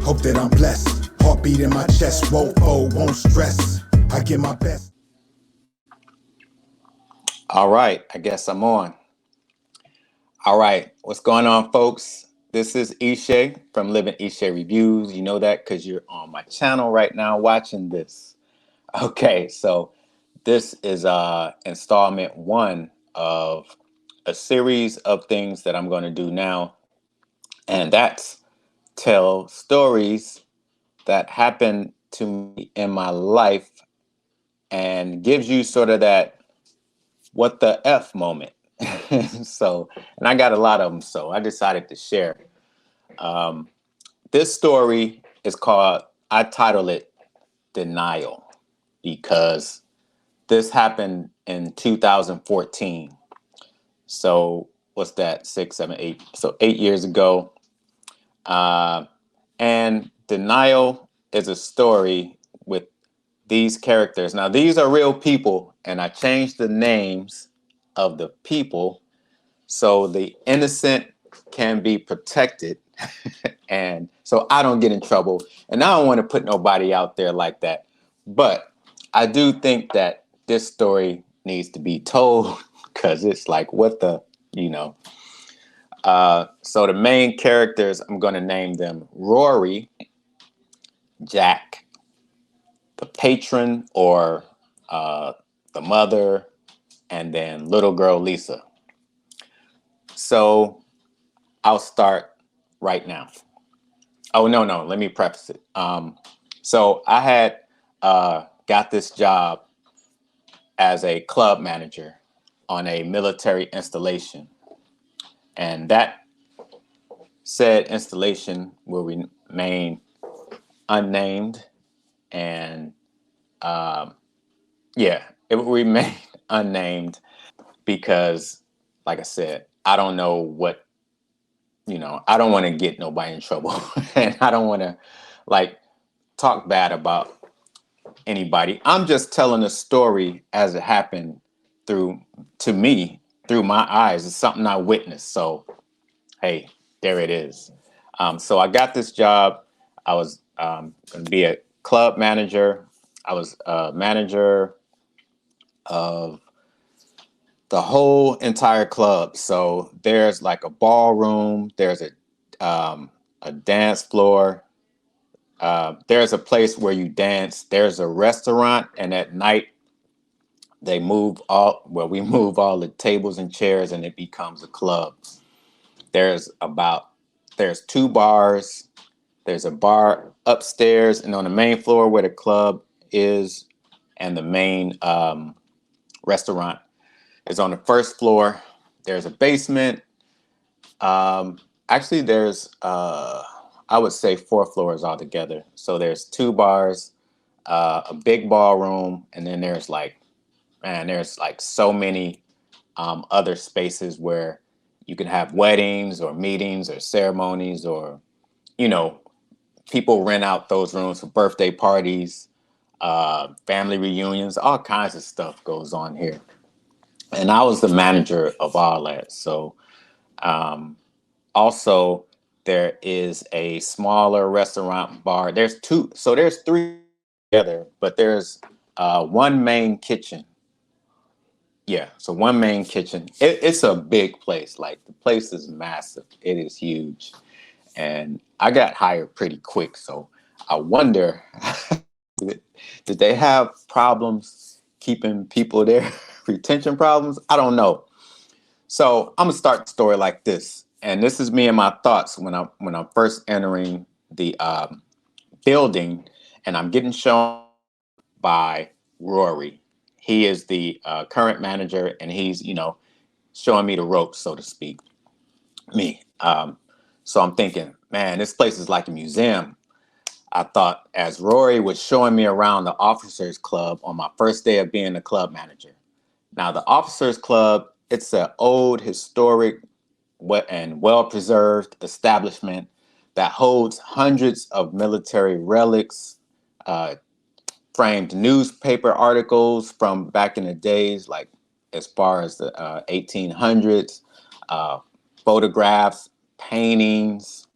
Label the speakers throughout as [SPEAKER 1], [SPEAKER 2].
[SPEAKER 1] Hope that I'm blessed. Heartbeat in my chest, won't stress. I give my best.
[SPEAKER 2] All right, I guess I'm on. All right, what's going on, folks? This is Ishe from Living Ishe Reviews. You know that because you're on my channel right now watching this. Okay, so this is installment one of a series of things that I'm going to do now, and that's tell stories that happened to me in my life and gives you sort of that what the F moment. So, and I got a lot of them, so I decided to share. Um, this story is called, I title it Denial, because this happened in 2014. So, what's that? 6, 7, 8. So, 8 years ago. Uh, and Denial is a story with these characters. Now, these are real people, and I changed the names of the people so the innocent can be protected and so I don't get in trouble. And I don't want to put nobody out there like that. But I do think that this story needs to be told because it's like, what the, you know. So the main characters, I'm going to name them Rory, Jack, the patron or the mother, and then little girl Lisa. So I'll start right now. Oh, no, let me preface it. So I had got this job as a club manager on a military installation. And that said installation will remain unnamed. And yeah, it will remain unnamed because, like I said, I don't know what, I don't want to get nobody in trouble. And I don't want to like talk bad about anybody. I'm just telling a story as it happened through to me through my eyes. It's something I witnessed. So hey, there it is. So I got this job. I was going to be a club manager. I was a manager of the whole entire club. So there's like a ballroom. There's a dance floor. There's a place where you dance. There's a restaurant, and at night we move all the tables and chairs, and it becomes a club. There's about there's two bars. There's a bar upstairs, and on the main floor where the club is, and the main restaurant is on the first floor. There's a basement. Actually, there's I would say 4 floors altogether. So there's two bars, a big ballroom, and then there's like so many other spaces where you can have weddings or meetings or ceremonies or you know people rent out those rooms for birthday parties, family reunions, all kinds of stuff goes on here. And I was the manager of all that. So also there is a smaller restaurant bar. There's three together, but there's one main kitchen. Yeah, so one main kitchen. It's a big place. Like the place is massive. It is huge. And I got hired pretty quick. So I wonder, did they have problems keeping people there? Retention problems? I don't know. So I'm gonna start the story like this. And this is me and my thoughts when I'm first entering the building, and I'm getting shown by Rory. He is the current manager, and he's showing me the ropes, so to speak. Me. So I'm thinking, man, this place is like a museum. I thought as Rory was showing me around the officers club on my first day of being the club manager. Now the officers club, it's an old historic and well preserved establishment that holds hundreds of military relics, uh, framed newspaper articles from back in the days, like as far as the 1800s, uh, photographs, paintings,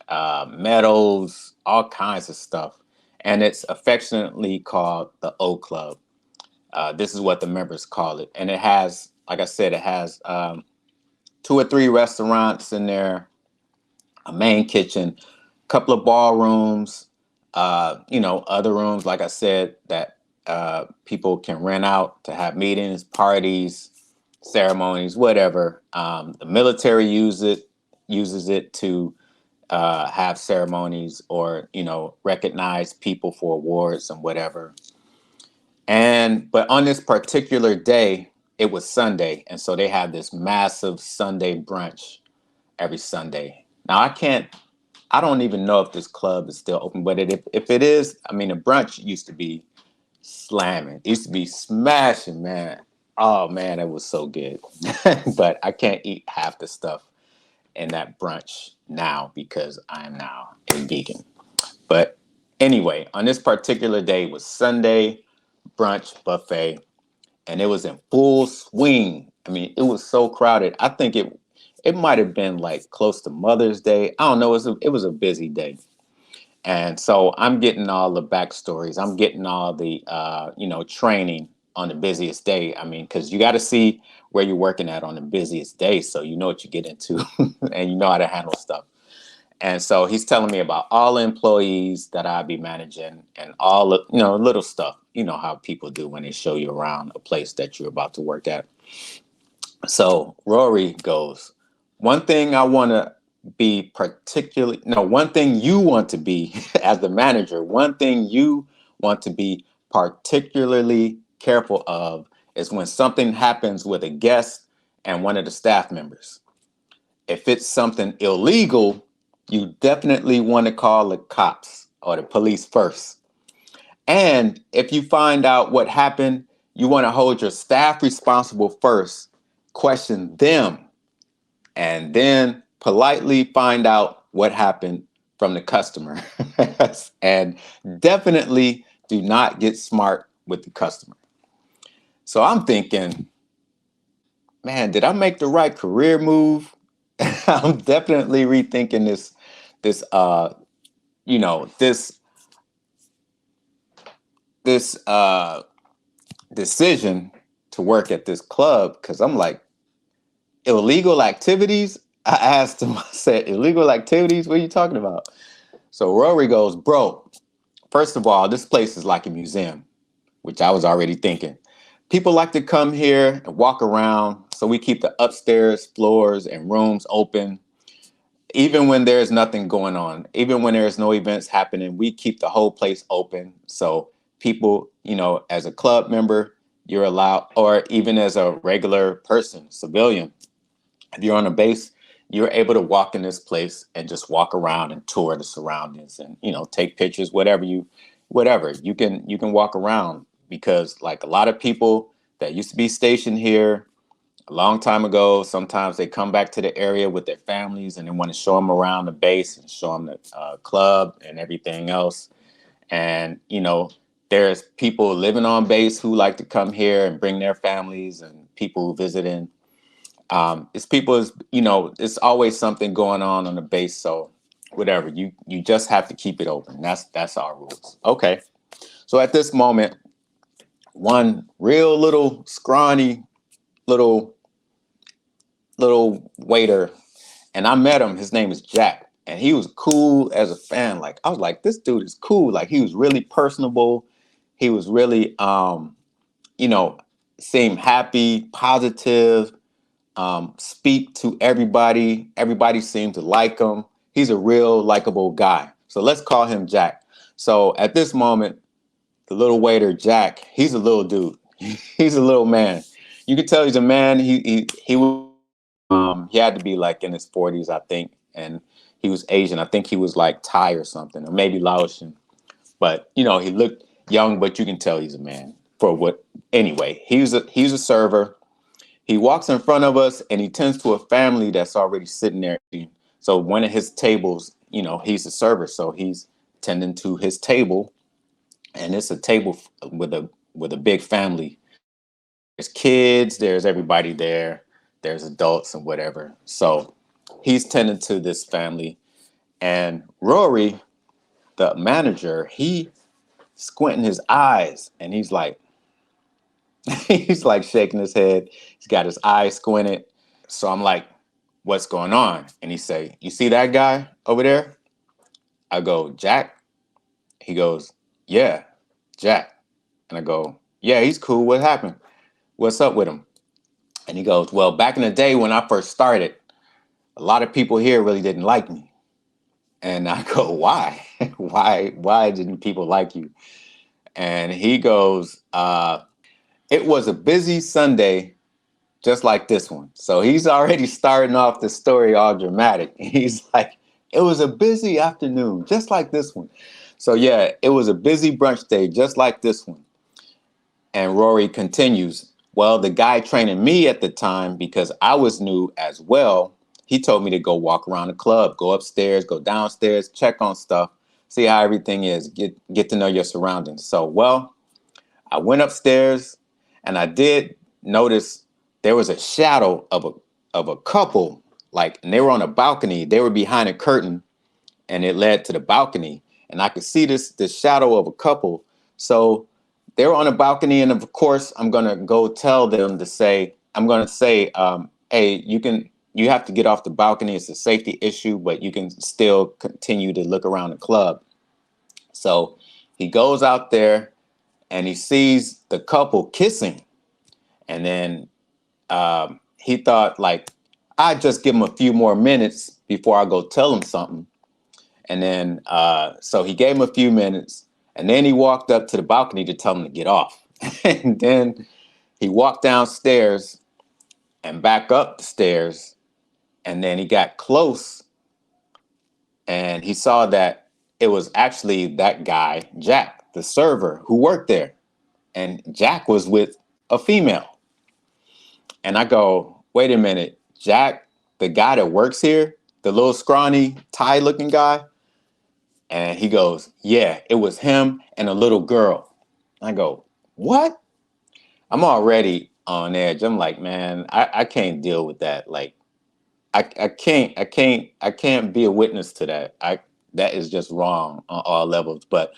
[SPEAKER 2] medals, all kinds of stuff. And it's affectionately called the O Club. This is what the members call it. And it has, like I said, it has 2 or 3 restaurants in there, a main kitchen, a couple of ballrooms, other rooms, like I said, that people can rent out to have meetings, parties, ceremonies, whatever. The military uses it to have ceremonies or recognize people for awards and whatever. But on this particular day, it was Sunday, and so they have this massive Sunday brunch every Sunday. Now I don't even know if this club is still open, but if it is, I mean, the brunch used to be slamming, it used to be smashing, man. Oh man, it was so good. But I can't eat half the stuff in that brunch now because I am now a vegan. But anyway, on this particular day was Sunday brunch buffet, and it was in full swing. I mean, it was so crowded. I think it might have been like close to Mother's Day. I don't know. It was a busy day. And so I'm getting all the backstories. I'm getting all the training on the busiest day. I mean, because you got to see where you're working at on the busiest day, so you know what you get into and you know how to handle stuff. And so he's telling me about all the employees that I'll be managing and all the little stuff. You know how people do when they show you around a place that you're about to work at. So Rory goes, one thing I want to be particularly, no, one thing you want to be as the manager, one thing you want to be particularly careful of is when something happens with a guest and one of the staff members. If it's something illegal, you definitely want to call the cops or the police first. And if you find out what happened, you want to hold your staff responsible first, question them, and then politely find out what happened from the customer. And definitely do not get smart with the customer. So I'm thinking, man, did I make the right career move? I'm definitely rethinking this you know this this decision to work at this club, because I'm like, illegal activities. I asked him, I said, illegal activities, what are you talking about? So Rory goes, bro, first of all, this place is like a museum, which I was already thinking. People like to come here and walk around, so we keep the upstairs floors and rooms open. Even when there's nothing going on, even when there's no events happening, we keep the whole place open. So people, as a club member, you're allowed, or even as a regular person, civilian, if you're on a base, you're able to walk in this place and just walk around and tour the surroundings and, take pictures, whatever. You can walk around, because like a lot of people that used to be stationed here a long time ago, sometimes they come back to the area with their families and they want to show them around the base and show them the club and everything else. And, there's people living on base who like to come here and bring their families, and people who visit in. It's always something going on the base. So whatever, you just have to keep it open. That's our rules. Okay. So at this moment, one real little scrawny little waiter, and I met him. His name is Jack, and he was cool as a fan. Like, I was like, this dude is cool. Like, he was really personable. He was really, seemed happy, positive, speak to everybody. Everybody seemed to like him. He's a real likable guy. So let's call him Jack. So at this moment, the little waiter, Jack, he's a little dude. He's a little man. You can tell he's a man. He had to be like in his 40s, I think, and he was Asian. I think he was like Thai or something, or maybe Laotian. But he looked young, but you can tell he's a man. For what? Anyway, he's a server. He walks in front of us and he tends to a family that's already sitting there. So one of his tables, he's a server, so he's tending to his table, and it's a table with a big family. There's kids, there's everybody there, there's adults and whatever. So he's tending to this family, And Rory, the manager, he squinting his eyes and he's like, he's like shaking his head. He's got his eyes squinted. So I'm like, what's going on? And he say, you see that guy over there? I go, Jack? He goes, yeah, Jack. And I go, yeah, he's cool. What happened? What's up with him? And he goes, well, back in the day when I first started, a lot of people here really didn't like me. And I go, why? Why didn't people like you? And he goes, it was a busy Sunday just like this one. So he's already starting off the story all dramatic. He's like, it was a busy afternoon, just like this one. So yeah, it was a busy brunch day, just like this one. And Rory continues, well, the guy training me at the time, because I was new as well, he told me to go walk around the club, go upstairs, go downstairs, check on stuff, see how everything is, get to know your surroundings. So, well, I went upstairs and I did notice there was a shadow of a couple, like, and they were on a balcony. They were behind a curtain and it led to the balcony. And I could see this shadow of a couple. So they were on a balcony, and of course, I'm gonna go tell them to say, I'm gonna say, hey, you have to get off the balcony. It's a safety issue, but you can still continue to look around the club. So he goes out there and he sees the couple kissing, and then he thought like, I'd just give him a few more minutes before I go tell him something. And then so he gave him a few minutes, and then he walked up to the balcony to tell him to get off. And then he walked downstairs and back up the stairs, and then he got close and he saw that it was actually that guy, Jack, the server who worked there. And Jack was with a female. And I go, wait a minute, Jack, the guy that works here, the little scrawny tie looking guy? And he goes, yeah, it was him and a little girl. I go, what? I'm already on edge. I'm like, man, I can't deal with that. Like, I can't be a witness to that. That is just wrong on all levels. But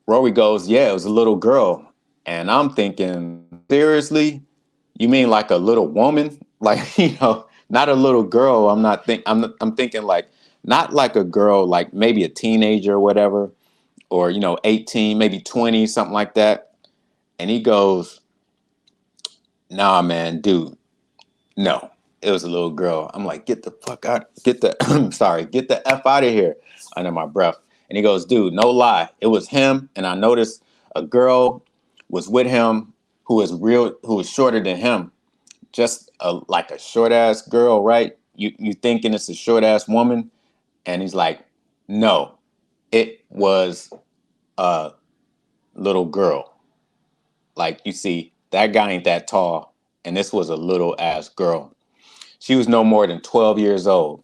[SPEAKER 2] Rory goes, yeah, it was a little girl. And I'm thinking, seriously? You mean like a little woman? Like, not a little girl. I'm thinking like, not like a girl, like maybe a teenager or whatever, or, 18, maybe 20, something like that. And he goes, nah, man, dude, no, it was a little girl. I'm like, get the fuck out, sorry, get the F out of here under my breath. And he goes, dude, no lie, it was him. And I noticed a girl was with him who was shorter than him. Just like a short ass girl, right? You thinking it's a short ass woman. And he's like, no, it was a little girl. Like, you see, that guy ain't that tall. And this was a little ass girl. She was no more than 12 years old.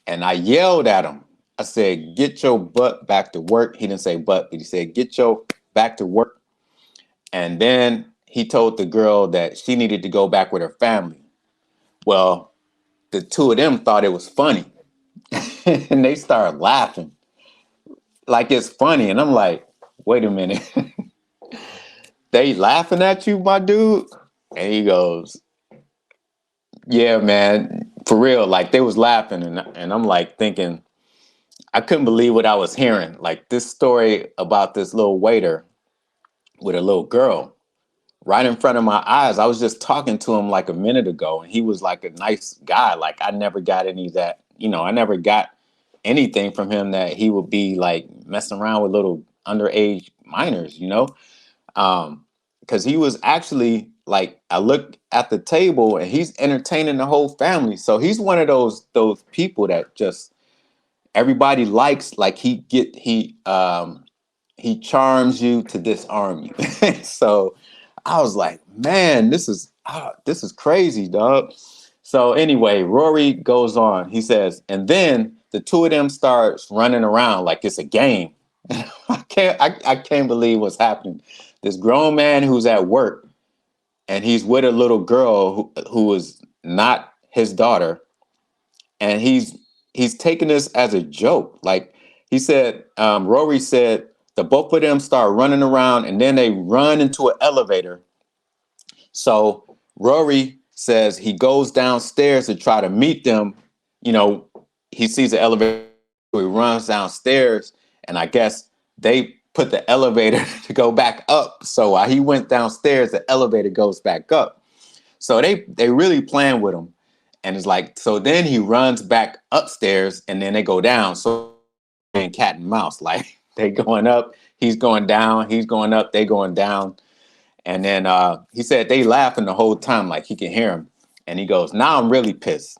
[SPEAKER 2] And I yelled at him. I said, get your butt back to work. He didn't say butt, but he said, get your back to work. And then he told the girl that she needed to go back with her family. Well, the two of them thought it was funny. And they started laughing like it's funny. And I'm like, wait a minute. They laughing at you, my dude? And he goes, yeah, man, for real. Like, they was laughing. And I'm like thinking, I couldn't believe what I was hearing. Like, this story about this little waiter with a little girl right in front of my eyes. I was just talking to him like a minute ago, and he was like a nice guy. Like, I never got any of that, I never got anything from him that he would be like messing around with little underage minors. Because he was actually like, I look at the table and he's entertaining the whole family. So he's one of those people that just everybody likes. Like, he charms you to disarm you. So I was like, man, this is crazy, dog. So anyway, Rory goes on. He says, and then the two of them starts running around like it's a game. I can't believe what's happening. This grown man who's at work and he's with a little girl who is not his daughter, and he's he's taking this as a joke. Like he said, Rory said the both of them start running around and then they run into an elevator. So Rory says he goes downstairs to try to meet them. You know, he sees the elevator, he runs downstairs, and I guess they put the elevator to go back up. So while he went downstairs, the elevator goes back up. So they really playing with him. And it's like, so then he runs back upstairs and then they go down. So and cat and mouse, like they going up, he's going down, he's going up, they going down. And then he said they laughing the whole time, like he can hear him. And he goes, now I'm really pissed.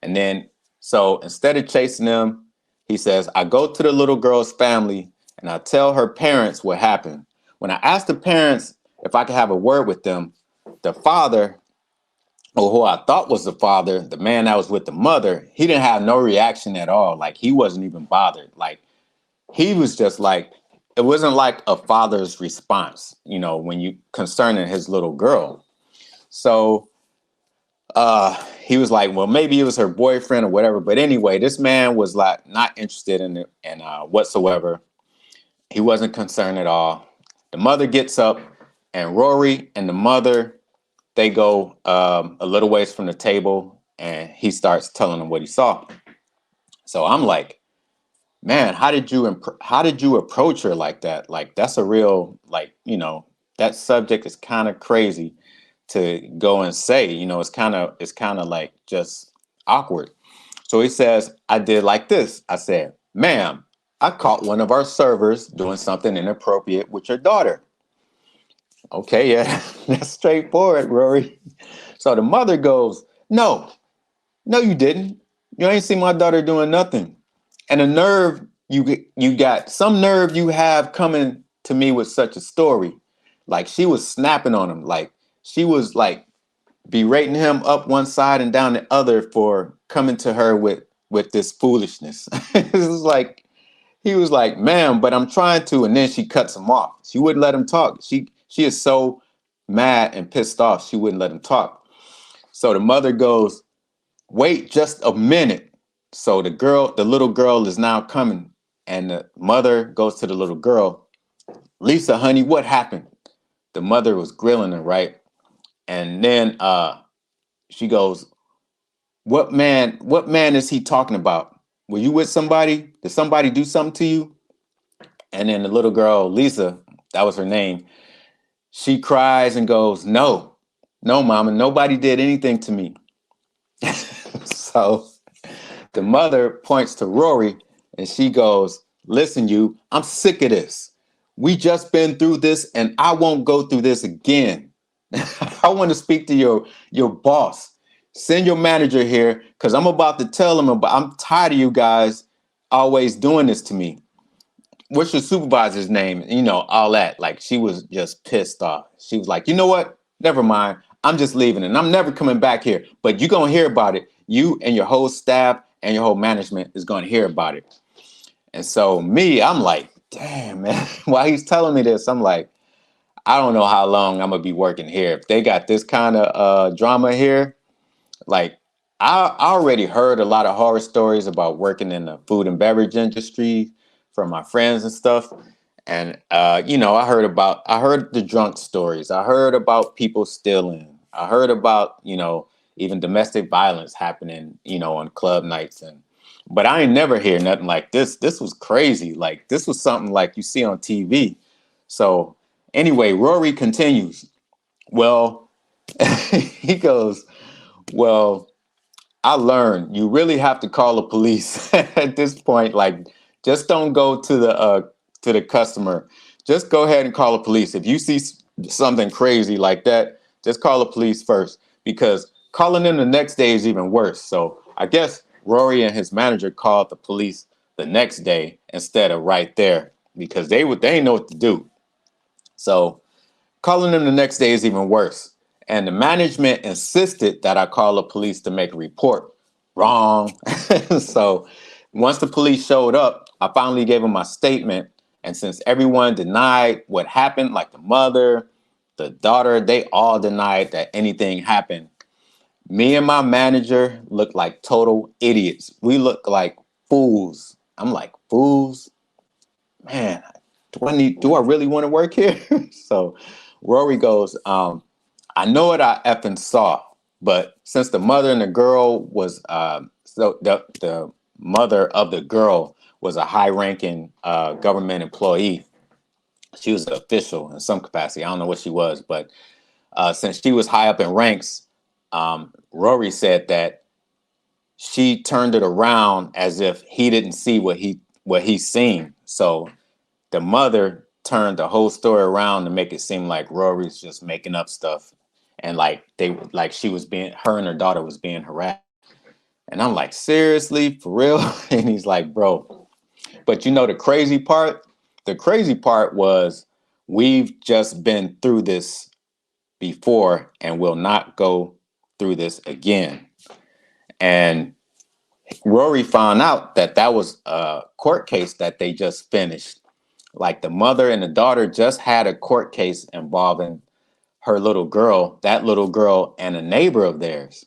[SPEAKER 2] And then, so instead of chasing them, he says, I go to the little girl's family and I tell her parents what happened. When I asked the parents if I could have a word with them, the father, or who I thought was the father, the man that was with the mother, he didn't have no reaction at all. Like he wasn't even bothered. Like he was just like, it wasn't like a father's response, you know, when you concerning his little girl. So he was like, well, maybe it was her boyfriend or whatever. But anyway, this man was like not interested in it and whatsoever. He wasn't concerned at all. The mother gets up and Rory and the mother, they go a little ways from the table and he starts telling them what he saw. So I'm like, man, how did you approach her like that? Like that's a real, like, you know, that subject is kind of crazy to go and say, you know, it's kind of like just awkward. So he says, I did like this. I said, ma'am, I caught one of our servers doing something inappropriate with your daughter. Okay, yeah, that's straightforward, Rory. So the mother goes, no, you didn't. You ain't seen my daughter doing nothing. And the nerve you got, some nerve you have coming to me with such a story. Like she was snapping on him. Like she was like berating him up one side and down the other for coming to her with this foolishness. It was like he was like, ma'am, but I'm trying to, and then she cuts him off. She wouldn't let him talk. She is so mad and pissed off, she wouldn't let him talk. So the mother goes, wait just a minute. So the little girl is now coming, and the mother goes to the little girl, Lisa, honey, what happened? The mother was grilling her, right? And then she goes, what man is he talking about? Were you with somebody? Did somebody do something to you? And then the little girl, Lisa, that was her name, she cries and goes, no, mama, nobody did anything to me. So the mother points to Rory and she goes, listen, I'm sick of this. We just been through this and I won't go through this again. I want to speak to your boss. Send your manager here because I'm about to tell him I'm tired of you guys always doing this to me. What's your supervisor's name? You know, all that. Like she was just pissed off. She was like, you know what? Never mind. I'm just leaving and I'm never coming back here. But you're going to hear about it. You and your whole staff and your whole management is going to hear about it. And so I'm like, damn, man. While he's telling me this, I'm like, I don't know how long I'm going to be working here. If they got this kind of drama here, like I already heard a lot of horror stories about working in the food and beverage industry from my friends and stuff. And, you know, I heard the drunk stories. I heard about people stealing. I heard about, you know, even domestic violence happening, you know, on club nights. But I ain't never hear nothing like this. This was crazy. Like this was something like you see on TV. So anyway, Rory continues. Well, he goes, well, I learned you really have to call the police at this point. Like, just don't go to the customer. Just go ahead and call the police. If you see something crazy like that, just call the police first because calling them the next day is even worse. So I guess Rory and his manager called the police the next day instead of right there because they didn't know what to do. So calling them the next day is even worse. And the management insisted that I call the police to make a report. Wrong. So once the police showed up, I finally gave them my statement. And since everyone denied what happened, like the mother, the daughter, they all denied that anything happened. Me and my manager looked like total idiots. We looked like fools. I'm like, fools? Man, do I really want to work here? So Rory goes, I know what I effing saw, but since the mother and the girl was so the mother of the girl was a high-ranking government employee. She was an official in some capacity. I don't know what she was, but since she was high up in ranks, Rory said that she turned it around as if he didn't see what he's seen. So the mother turned the whole story around to make it seem like Rory's just making up stuff, and like she was being her and her daughter was being harassed. And I'm like, seriously, for real? And he's like, bro. But you know the crazy part? The crazy part was we've just been through this before and will not go through this again. And Rory found out that that was a court case that they just finished. Like the mother and the daughter just had a court case involving her little girl, that little girl, and a neighbor of theirs.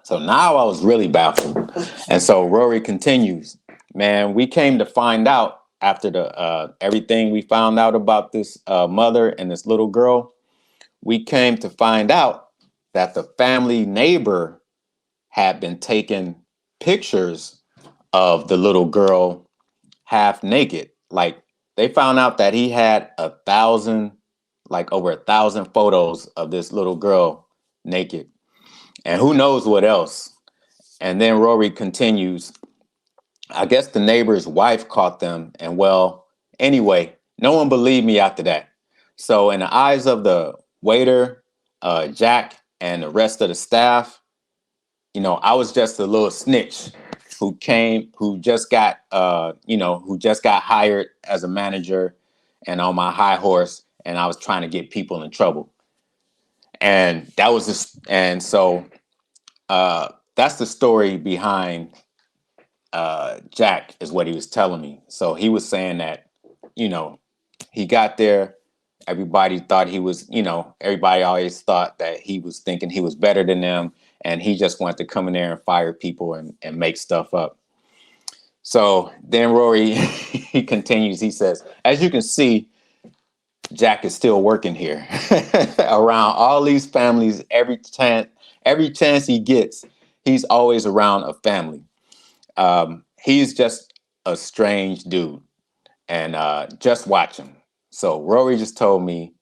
[SPEAKER 2] So now I was really baffled. And so Rory continues, man, we came to find out after the everything we found out about this mother and this little girl, we came to find out that the family neighbor had been taking pictures of the little girl half naked. Like they found out that he had over 1,000 photos of this little girl naked. And who knows what else. And then Rory continues, I guess the neighbor's wife caught them. And well, anyway, no one believed me after that. So in the eyes of the waiter, Jack, and the rest of the staff, I was just a little snitch who just got hired as a manager and on my high horse, and I was trying to get people in trouble. And that was just, and so that's the story behind Jack, is what he was telling me. So he was saying that, he got there. Everybody thought everybody always thought that he was thinking he was better than them. And he just wanted to come in there and fire people and make stuff up. So then Rory, he continues, he says, as you can see, Jack is still working here around all these families. Every chance he gets, he's always around a family. He's just a strange dude, and just watch him. So Rory just told me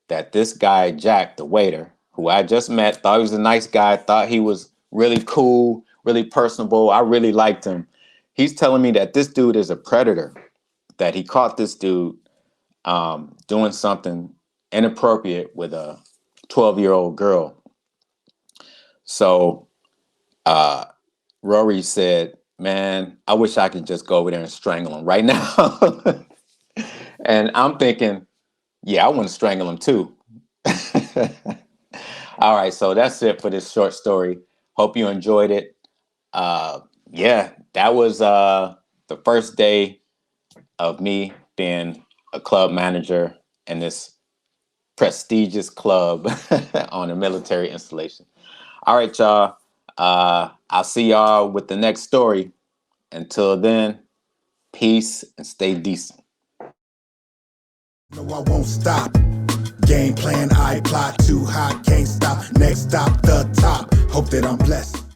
[SPEAKER 2] that this guy, Jack, the waiter, who I just met, thought he was a nice guy, thought he was really cool, really personable. I really liked him. He's telling me that this dude is a predator, that he caught this dude doing something inappropriate with a 12-year-old girl. So Rory said, man, I wish I could just go over there and strangle him right now. And I'm thinking, yeah, I want to strangle him too. All right, so that's it for this short story. Hope you enjoyed it. Yeah, that was the first day of me being a club manager in this prestigious club on a military installation. All right, y'all. I'll see y'all with the next story. Until then, peace and stay decent.
[SPEAKER 1] No, I won't stop. Game plan, I plot too hot, can't stop. Next stop, the top. Hope that I'm blessed.